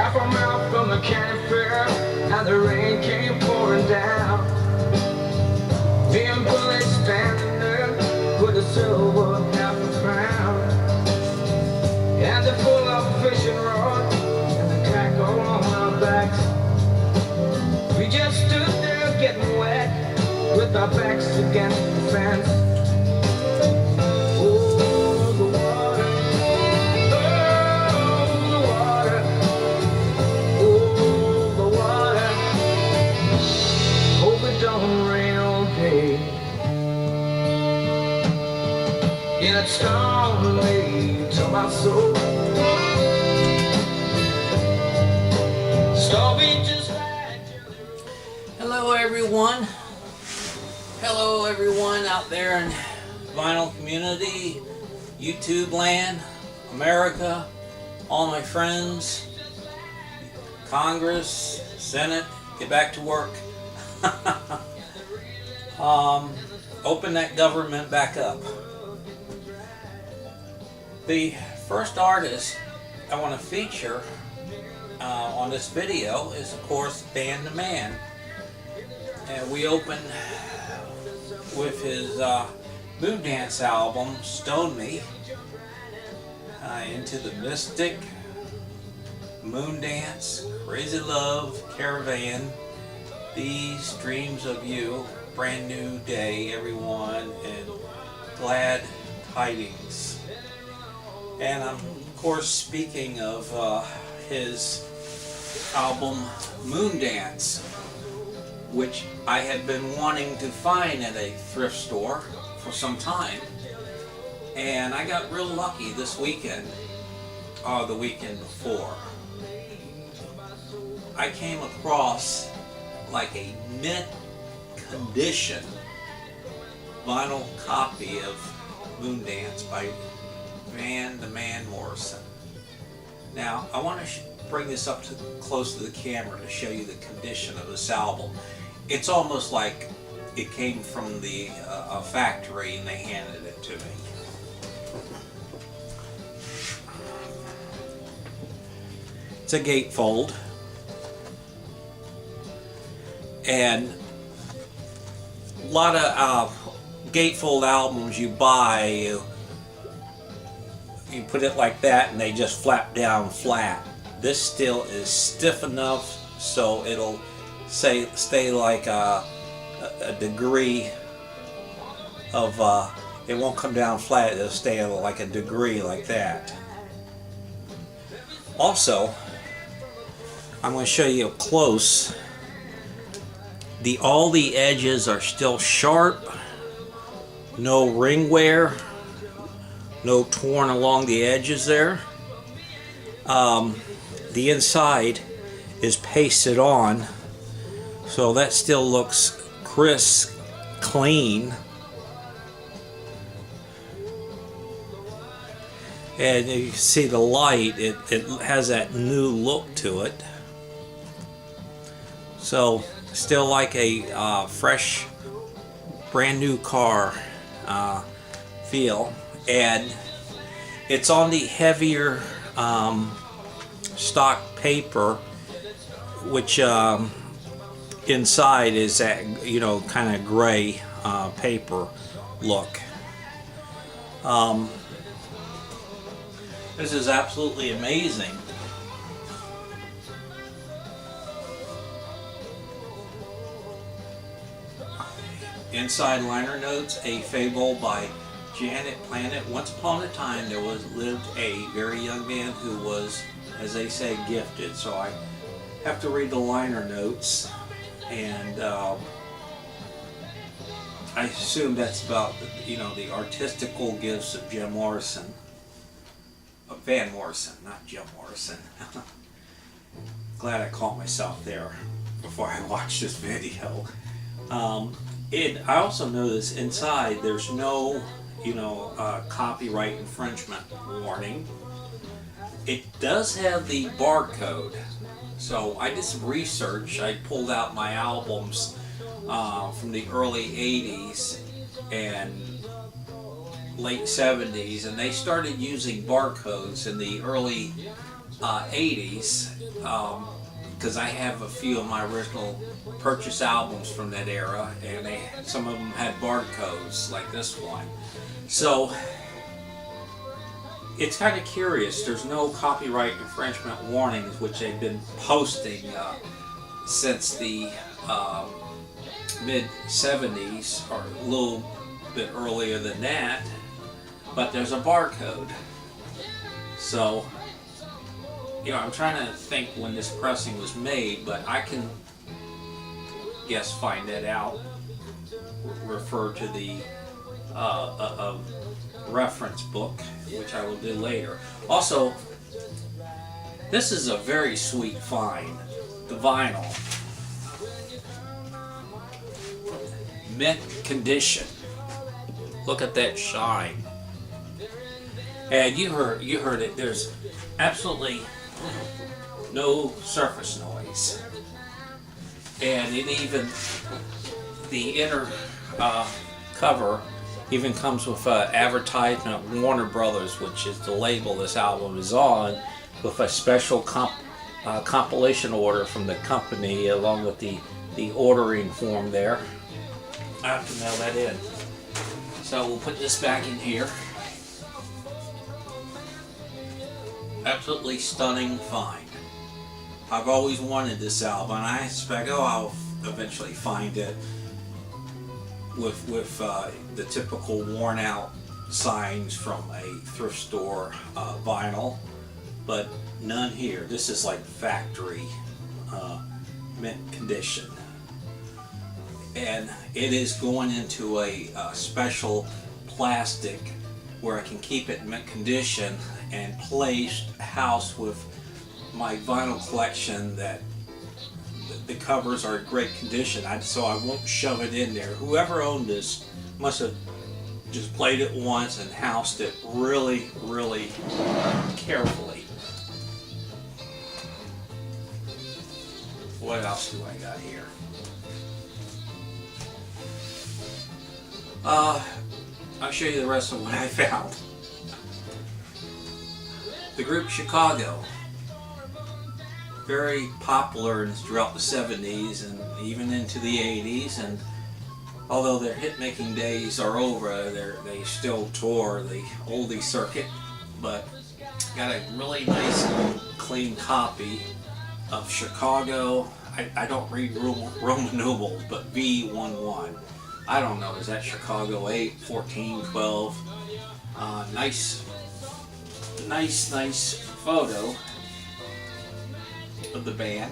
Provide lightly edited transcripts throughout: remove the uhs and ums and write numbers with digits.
half a mile from the county fair, and the rain came pouring down. Me and Billy standing there with a silver half a crown, and the full of fishing rod and the tackle on our backs. We just stood there getting wet with our backs against the fence. Oh, the water, oh, the water, oh, the water. Hope it don't rain all day. In a storm laid to my soul. Stormy just like Jelly Roll. Hello everyone. Hello everyone out there in vinyl community, YouTube land, America, all my friends, Congress, Senate, get back to work. Open that government back up. The first artist I want to feature on this video is, of course, Band the Man. And we open with his Moon Dance album, Stone Me, Into the Mystic, Moon Dance, Crazy Love, Caravan, These Dreams of You, Brand New Day, everyone, and Glad Tidings. And I'm, of course, speaking of his album, Moon Dance, which I had been wanting to find at a thrift store for some time, and I got real lucky this weekend, or the weekend before. I came across like a mint condition vinyl copy of Moon Dance by Band the Man Morrison. Now I want to bring this up close to the camera to show you the condition of this album. It's almost like it came from the a factory and they handed it to me. It's a gatefold, and a lot of gatefold albums you buy, you put it like that and they just flap down flat. This still is stiff enough so it'll stay like a degree of, it won't come down flat, it'll stay like a degree like that. Also, I'm going to show you up close, all the edges are still sharp, no ring wear, no torn along the edges there. The inside is pasted on, so that still looks crisp, clean. And you can see the light, it has that new look to it. So still like a fresh, brand new car feel. And it's on the heavier stock paper, which inside is that, you know, kind of gray paper look. This is absolutely amazing. Inside liner notes, a fable by Janet Planet. Once upon a time there lived a very young man who was, as they say, gifted. So I have to read the liner notes, and I assume that's about, you know, the artistical gifts of Jim Morrison. Van Morrison, not Jim Morrison. Glad I caught myself there before I watched this video. I also noticed inside there's no, you know, copyright infringement warning. It does have the barcode. So I did some research. I pulled out my albums from the early 80s and late 70s, and they started using barcodes in the early 80s, because I have a few of my original purchase albums from that era, and some of them had barcodes like this one. So it's kind of curious. There's no copyright infringement warnings, which they've been posting since the mid 70s, or a little bit earlier than that, but there's a barcode. So, you know, I'm trying to think when this pressing was made, but I can guess find that out. Refer to the reference book, which I will do later. Also, this is a very sweet find. The vinyl, mint condition. Look at that shine. And you heard it. There's absolutely no surface noise, and it even, the inner cover even comes with an advertisement of Warner Brothers, which is the label this album is on, with a special compilation order from the company, along with the ordering form there. I have to mail that in. So we'll put this back in here. Absolutely stunning find. I've always wanted this album, and I expect I'll eventually find it with the typical worn out signs from a thrift store vinyl, but none here. This is like factory mint condition, and it is going into a special plastic where I can keep it in mint condition and placed house with my vinyl collection, that the covers are in great condition. So I won't shove it in there. Whoever owned this must have just played it once and housed it really, really carefully. What else do I got here? I'll show you the rest of what I found. The group Chicago, very popular throughout the 70s and even into the 80s, and although their hit-making days are over, they still tour the oldie circuit, but got a really nice clean copy of Chicago. I don't read Roman numerals, but V11. I don't know, is that Chicago 8, 14, 12? Nice photo of the band.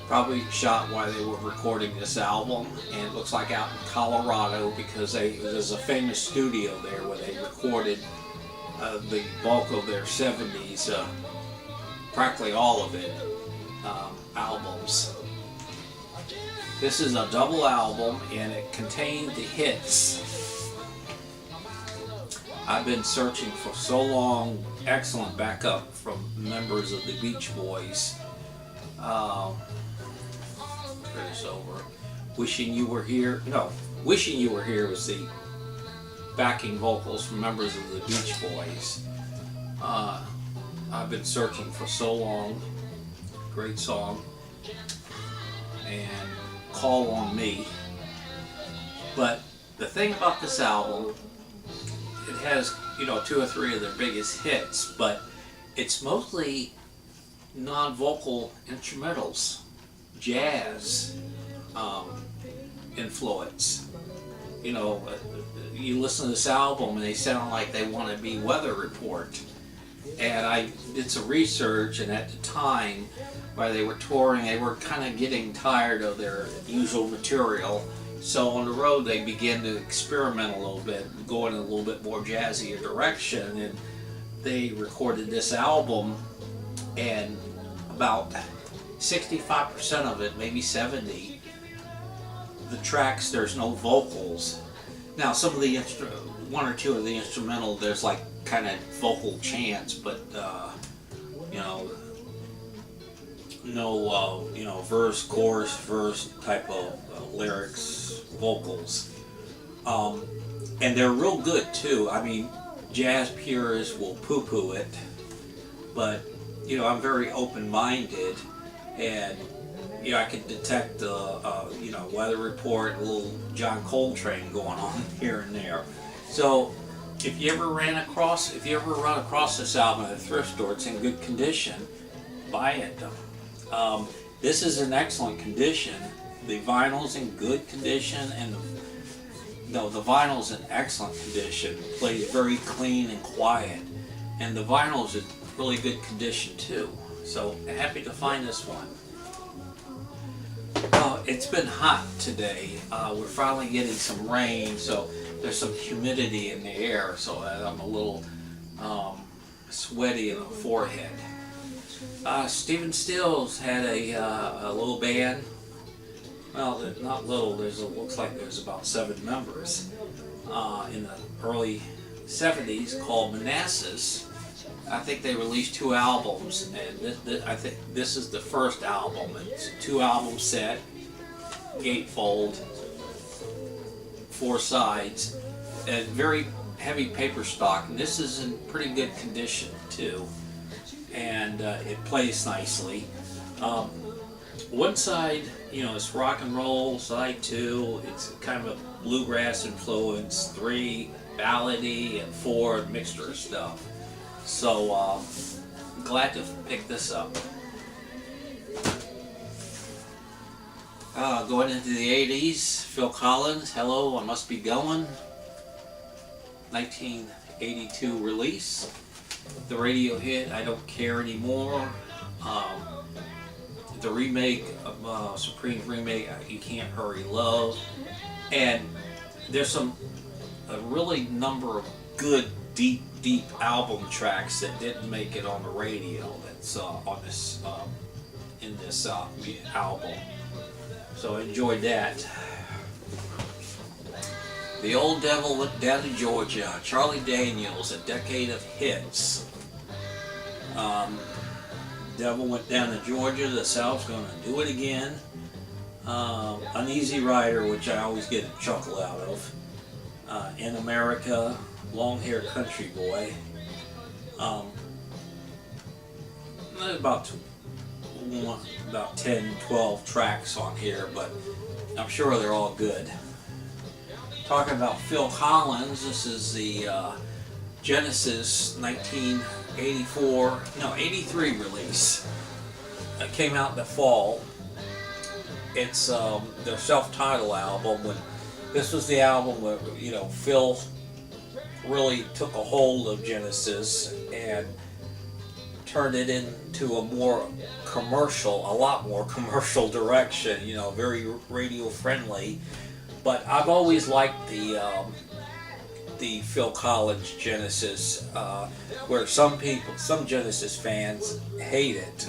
Probably shot while they were recording this album, and it looks like out in Colorado, because there's a famous studio there where they recorded the bulk of their 70s, practically all of it, albums. This is a double album, and it contained the hits. I've been searching for so long. Excellent backup from members of the Beach Boys. Turn this over. Wishing You Were Here. No, Wishing You Were Here was the backing vocals from members of the Beach Boys. I've been searching for so long. Great song. And Call on Me. But the thing about this album, it has, you know, 2 or 3 of their biggest hits, but it's mostly non-vocal instrumentals, jazz influence. You know, you listen to this album and they sound like they want to be Weather Report. And I did some research, and at the time while they were touring, they were kind of getting tired of their usual material. So on the road they began to experiment a little bit, go in a little bit more jazzier direction, and they recorded this album, and about 65% of it, maybe 70%, the tracks, there's no vocals. Now some of the 1 or 2 of the instrumental, there's like kind of vocal chants, but you know, no verse, chorus, verse type of lyrics, vocals, and they're real good too. I mean, jazz purists will poo-poo it, but I'm very open-minded, and I can detect the weather report, a little John Coltrane going on here and there. So if you ever run across this album at a thrift store, it's in good condition, buy it. This is in excellent condition. The vinyl's in good condition, and the vinyl's in excellent condition. Plays very clean and quiet, and the vinyl's in really good condition too. So happy to find this one. It's been hot today. We're finally getting some rain, so there's some humidity in the air, so I'm a little sweaty in the forehead. Stephen Stills had a little band. Well, not little. Looks like there's about 7 members in the early 70s called Manassas. I think they released 2 albums, and I think this is the first album. It's a 2-album set, gatefold, 4 sides, and very heavy paper stock. And this is in pretty good condition too, and it plays nicely. One side, it's rock and roll. Side 2, it's kind of a bluegrass influence. 3, ballady, and 4, mixture of stuff. So glad to pick this up. Going into the 80s, Phil Collins, Hello, I Must Be Going. 1982 release. The radio hit, I Don't Care Anymore. The remake of Supreme's remake, You Can't Hurry Love. And there's a really number of good, deep album tracks that didn't make it on the radio that's in this album. So I enjoyed that. The Old Devil Went Down to Georgia, Charlie Daniels, a decade of hits. Devil Went Down to Georgia, the South's Gonna Do It Again. Uneasy Rider, which I always get a chuckle out of. In America, Long Hair Country Boy. About 10, 12 tracks on here, but I'm sure they're all good. Talking about Phil Collins, this is the Genesis 83 release. It came out in the fall. It's their self-titled album. This was the album where Phil really took a hold of Genesis and turned it into a lot more commercial direction. Very radio friendly. But I've always liked the Phil Collins Genesis, where some Genesis fans hate it.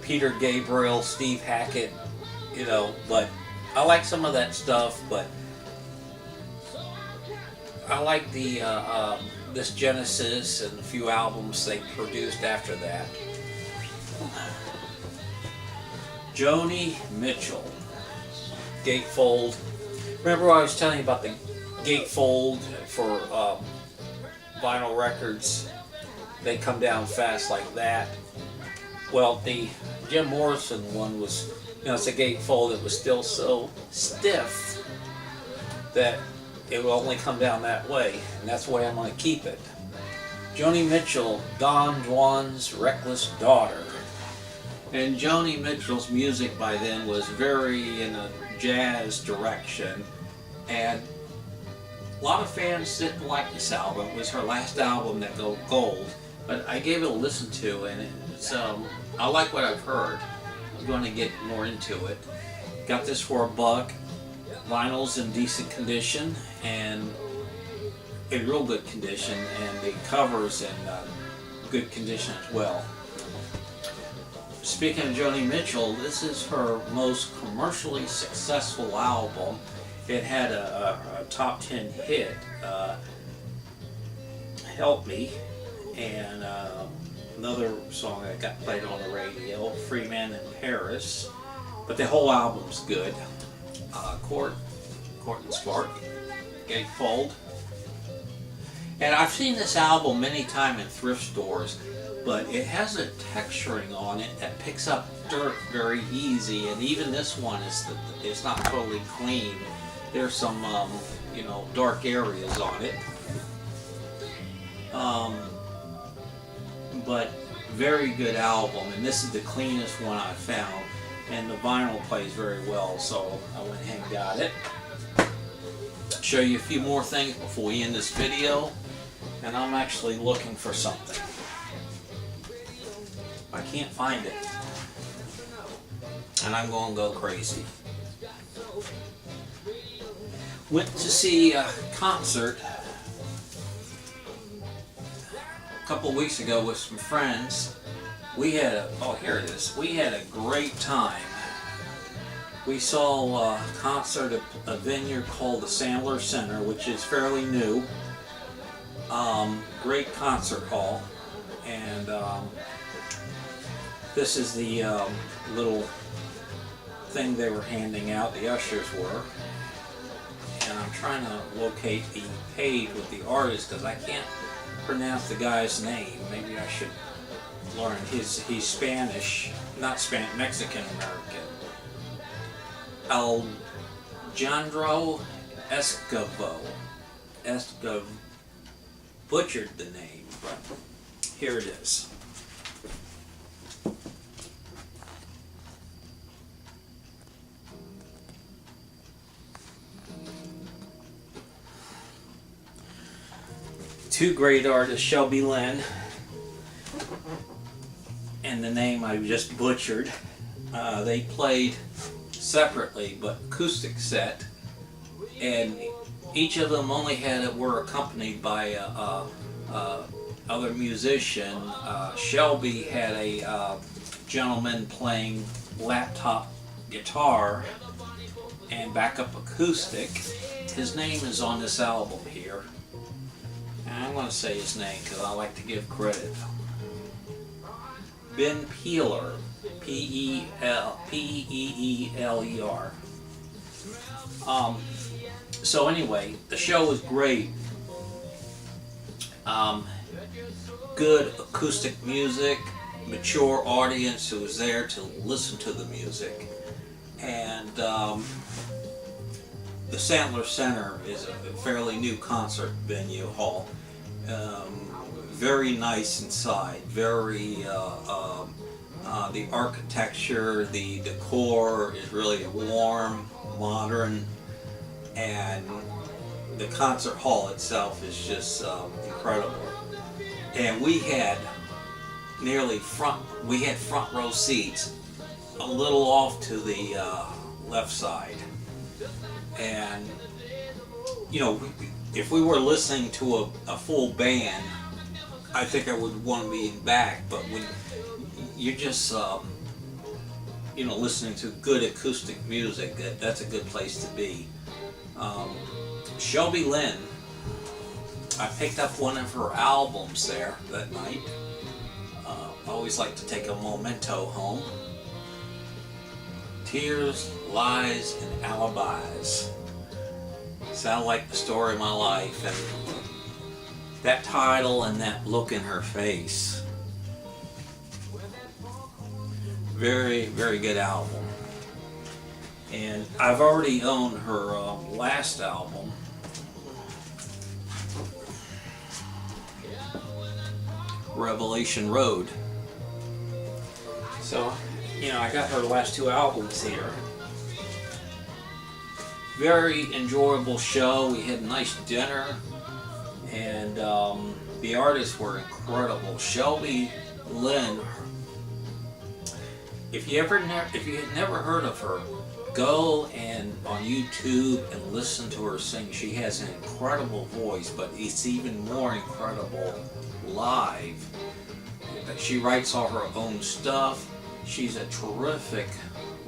Peter Gabriel, Steve Hackett, but I like some of that stuff. But I like this Genesis and a few albums they produced after that. Joni Mitchell, gatefold. Remember I was telling you about the gatefold for vinyl records? They come down fast like that. Well, the Jim Morrison one was, it's a gatefold that was still so stiff that it will only come down that way, and that's the way I'm going to keep it. Joni Mitchell, Don Juan's Reckless Daughter. And Joni Mitchell's music by then was very in a jazz direction, and a lot of fans didn't like this album. It was her last album that go gold, but I gave it a listen to, and it's I like what I've heard. I'm going to get more into it. Got this for $1. Vinyl's in decent condition and in real good condition, and the cover's in good condition as well. Speaking of Joni Mitchell, this is her most commercially successful album. It had a top 10 hit, Help Me, and another song that got played on the radio, Free Man in Paris. But the whole album's good. Court and Spark, gatefold. And I've seen this album many times in thrift stores, but it has a texturing on it that picks up dirt very easy. And even this one it's not totally clean. There's some you know, dark areas on it. But very good album, and this is the cleanest one I found, and the vinyl plays very well, so I went ahead and got it. Show you a few more things before we end this video, and I'm actually looking for something. I can't find it, and I'm going to go crazy. Went to see a concert a couple weeks ago with some friends. We had here it is. We had a great time. We saw a concert at a venue called the Sandler Center, which is fairly new. Great concert hall, and this is the little thing they were handing out. The ushers were, and I'm trying to locate the page with the artist because I can't pronounce the guy's name. Maybe I should learn. He's Spanish, not Spanish, Mexican American. Alejandro Escovo. Butchered the name, but here it is. Two great artists, Shelby Lynn, and the name I just butchered. They played separately, but acoustic set, and each of them only were accompanied by other musician. Shelby had a gentleman playing laptop guitar and backup acoustic. His name is on this album here. I'm going to say his name because I like to give credit. Ben Peeler, Peeler. So anyway, the show was great. Good acoustic music, mature audience who was there to listen to the music, and the Sandler Center is a fairly new concert venue hall. Very nice inside, very the architecture, the decor is really warm, modern, and the concert hall itself is just incredible. And we had front row seats a little off to the left side, and you know, if we were listening to a full band, I think I would want to be back, but when you're just you know, listening to good acoustic music, that's a good place to be. Shelby Lynn, I picked up one of her albums there that night. I always like to take a memento home. Tears, Lies, and Alibis. Sound like the story of my life, and that title and that look in her face. Very, very good album. And I've already owned her last album. Revelation Road. So, you know, I got her last two albums here. Very enjoyable show. We had a nice dinner, and the artists were incredible. Shelby Lynn. If you had never heard of her, go and on YouTube and listen to her sing. She has an incredible voice, but it's even more incredible live. She writes all her own stuff. She's a terrific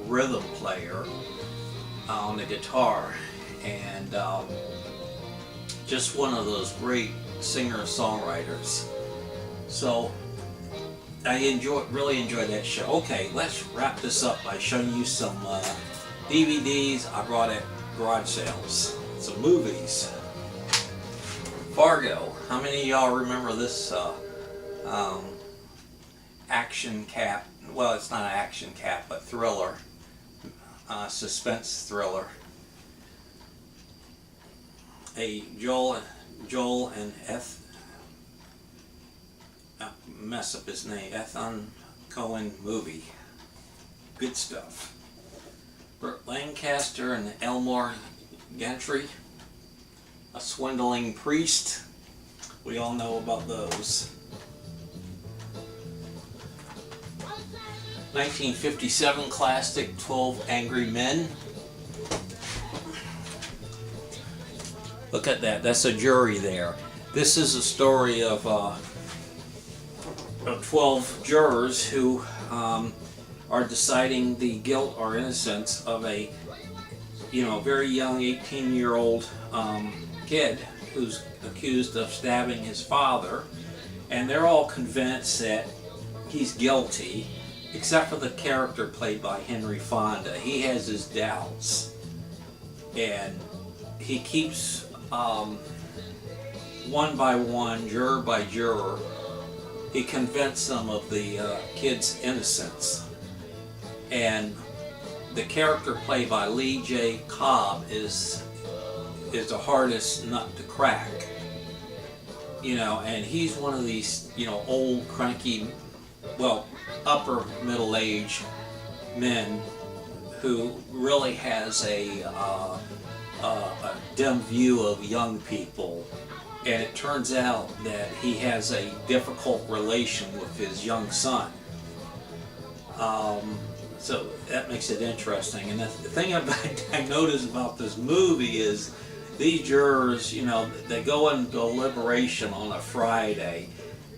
rhythm player on the guitar, and just one of those great singer-songwriters. So I really enjoyed that show. Okay, let's wrap this up by showing you some DVDs I brought at garage sales. Some movies. Fargo. How many of y'all remember this action cap? Well, it's not an action cap, but thriller, suspense thriller. A Joel and mess up his name, Ethan Cohen movie. Good stuff. Burt Lancaster and Elmore Gantry, a swindling priest. We all know about those. 1957 classic 12 Angry Men. Look at that, that's a jury there. This is a story of 12 jurors who are deciding the guilt or innocence of a very young 18-year-old kid who's accused of stabbing his father, and they're all convinced that he's guilty, except for the character played by Henry Fonda. He has his doubts, and he keeps one by one, juror by juror, he convinced them of the kid's innocence. And the character played by Lee J. Cobb is the hardest nut to crack. And he's one of these, old, cranky, well, upper middle-aged men who really has a dim view of young people. And it turns out that he has a difficult relation with his young son. So that makes it interesting. And the thing I noticed about this movie is these jurors, they go in deliberation on a Friday,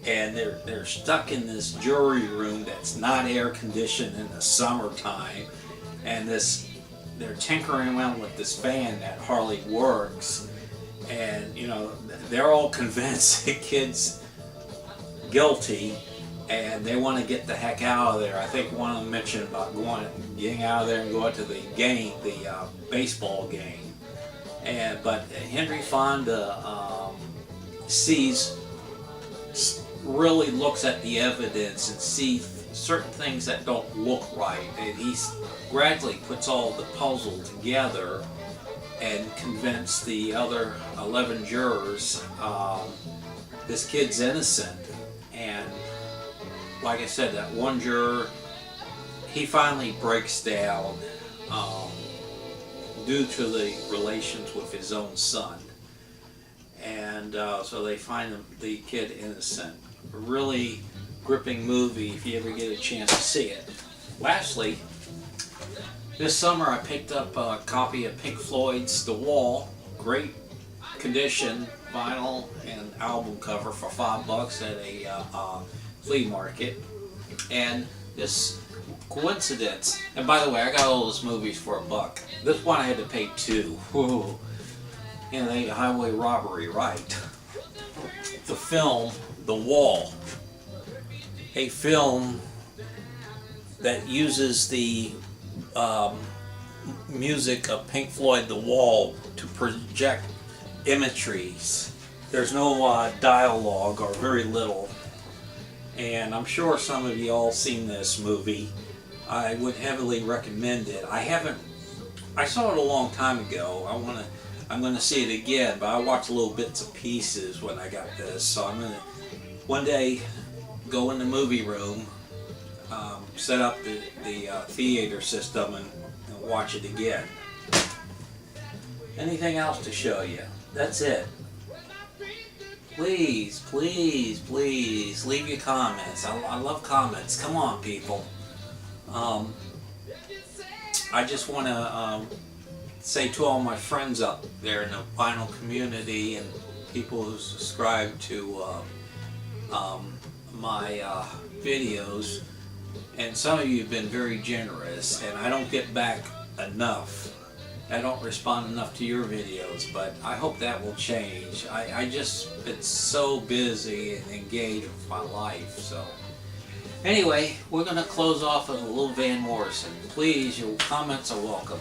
and they're stuck in this jury room that's not air conditioned in the summertime, and they're tinkering around with this fan that hardly works, and they're all convinced the kid's guilty, and they want to get the heck out of there. I think one of them mentioned about getting out of there and going to the game, the baseball game. But Henry Fonda really looks at the evidence and sees certain things that don't look right, and he gradually puts all the puzzle together and convince the other 11 jurors this kid's innocent. And like I said, that one juror, he finally breaks down due to the relations with his own son. And so they find the kid innocent. A really gripping movie if you ever get a chance to see it. Lastly, this summer I picked up a copy of Pink Floyd's The Wall. Great condition, vinyl and album cover for $5 at a flea market. And this coincidence, and by the way, I got all those movies for $1. This one I had to pay $2. Whoa. The highway robbery, right? The film The Wall, a film that uses the music of Pink Floyd The Wall to project imageries. There's no dialogue, or very little, and I'm sure some of you all seen this movie. I would heavily recommend it. I saw it a long time ago. I'm gonna see it again, but I watched little bits and pieces when I got this, so I'm gonna one day go in the movie room, set up the theater system and watch it again. Anything else to show you? That's it. Please, please, please leave your comments. I love comments. Come on, people. I just want to say to all my friends out there in the vinyl community and people who subscribe to my videos, and some of you have been very generous, and I don't get back enough. I don't respond enough to your videos, but I hope that will change. I just been so busy and engaged with my life. So anyway, we're going to close off with a little Van Morrison. Please, your comments are welcome.